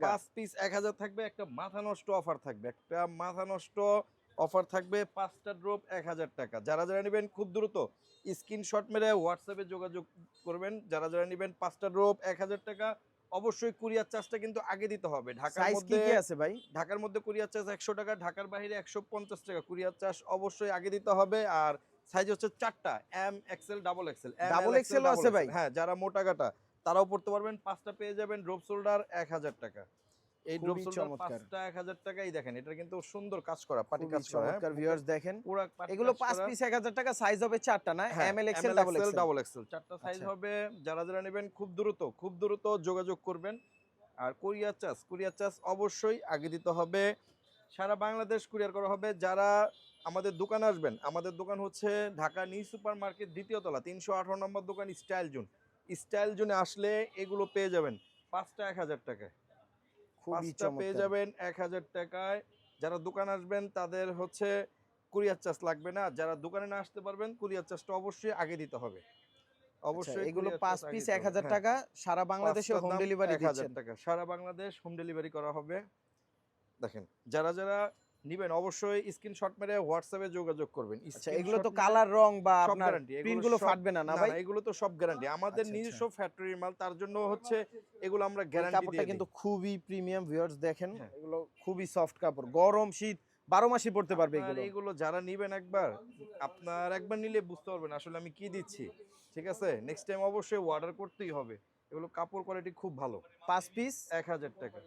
5 piece 1000 থাকবে, একটা মাথা নষ্ট অফার থাকবে। একটা মাথা নষ্ট অফার থাকবে 5টা ড্রপ 1000 টাকা। যারা, যারা নিবেন খুব দ্রুত স্ক্রিনশট মেরে WhatsApp এ যোগাযোগ করবেন। যারা, যারা নিবেন 5টা ড্রপ 1000 টাকা। অবশ্যই কুরিয়ার চার্জটা কিন্তু আগে দিতে হবে। সাইজ কি কি আছে ভাই? ঢাকার মধ্যে কুরিয়ার চার্জ 100 টাকা, ঢাকার বাইরে 150 টাকা। কুরিয়ার চার্জ অবশ্যই আগে দিতে হবে। আর সাইজ হচ্ছে 4টা, M, XL, double XL. M, L, double XL, এক্সেলও ডাবল আছে ভাই? এক্সেল। হ্যাঁ, যারা মোটা-গাটা তারাও পড়তে পারবেন। 5টা পেয়ে যাবেন ড্রপ শোল্ডার 1000 টাকা। এই ড্রপ খুবই শোল্ডার চমৎকার। 5টা 1000 টাকাই দেখেন। এটা কিন্তু সুন্দর কাজ করা, পাটি খুবই কাজ করা, হ্যাঁ? চমৎকার বুকে ভিউয়ার্স দেখেন। পুরা পাটি এগুলো কাজ ৫ করা। পিস ১০০০ টাকা, সাইজ হবে ৪ টা না? হ্যাঁ, M L M, XL, L, double XL, XL. Double XL 4টা সাইজ আচ্ছা। হবে। যারা, যারা নিবেন খুব দ্রুত যোগাযোগ করবেন। আর কুরিয়ার চার্জ অবশ্যই আগে দিতে হবে। সারা বাংলাদেশ কুরিয়ার করা হবে। যারা আমাদের দোকানে আসবেন, আমাদের দোকান হচ্ছে ঢাকা নিউ সুপার মার্কেট ২য় তলা ৩১৮ নম্বর দোকান, স্টাইল জোন। স্টাইল জোনে আসলে এগুলো পেয়ে যাবেন 5টা 1000 টাকায়। খুবই 5টা পেয়ে চমৎকার। যাবেন 1000 টাকায়। যারা দোকান আসবেন তাদের হচ্ছে কুরিয়ার চার্জ লাগবে না। যারা দোকানে না আসতে পারবেন কুরিয়ার চার্জটা অবশ্যই আগে দিতে হবে। আচ্ছা, অবশ্যই এগুলো কুরিয়ার ৫ চার্জ আগে পিস দিতে হবে। ১০০০ হ্যাঁ, টাকা, সারা বাংলাদেশে ৫টার হোম দাম ডেলিভারি 1000 দিচ্ছেন। টাকা। সারা বাংলাদেশ হোম ডেলিভারি করা হবে। দেখেন, যারা, যারা নিবেন অবশ্যই স্ক্রিনশট মেরে WhatsApp এ যোগাযোগ করবেন। আচ্ছা, এগুলো স্ক্রিনশট তো মেরে কালার, রং বা সব আপনার গ্যারান্টি। প্রিন্ট এগুলো গুলো সব ফাটবে না, না না, ভাই? না, এগুলো তো সব গ্যারান্টি। আমাদের আচ্ছা, আচ্ছা। নিজস্ব ফ্যাক্টরির মাল, তার জন্য হচ্ছে এগুলো আমরা এই গ্যারান্টি কাপড়টা দিয়ে দিই। কিন্তু খুবই প্রিমিয়াম ভিউয়ার্স দেখেন। হ্যাঁ। এগুলো খুবই সফট কাপড়। গরম, শীত ১২ মাসই পড়তে পারবে আপনার এগুলো। এইগুলো যারা নিবেন একবার, আপনার একবার নিলে বুঝতে পারবেন আসলে আমি কি দিচ্ছি। ঠিক আছে? নেক্সট টাইম অবশ্যই অর্ডার করতেই হবে। এগুলো কাপড় কোয়ালিটি খুব ভালো। ৫ পিস? 1000 টাকা।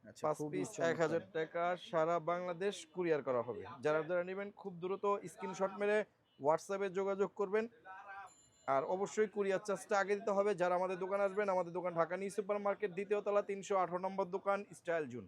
আচ্ছা, ৫ খুবই পিস চমৎকার। 1000 টাকা, সারা বাংলাদেশ কুরিয়ার করা হবে। যারা, যারা নিবেন খুব দ্রুত স্ক্রিনশট মেরে WhatsApp এ যোগাযোগ করবেন। আর অবশ্যই কুরিয়ার চার্জটা আগে দিতে হবে। যারা আমাদের দোকানে আসবেন, আমাদের দোকান ঢাকা নিউ সুপার মার্কেট ২য় তলা ৩১৮ নম্বর দোকান, স্টাইল জোন।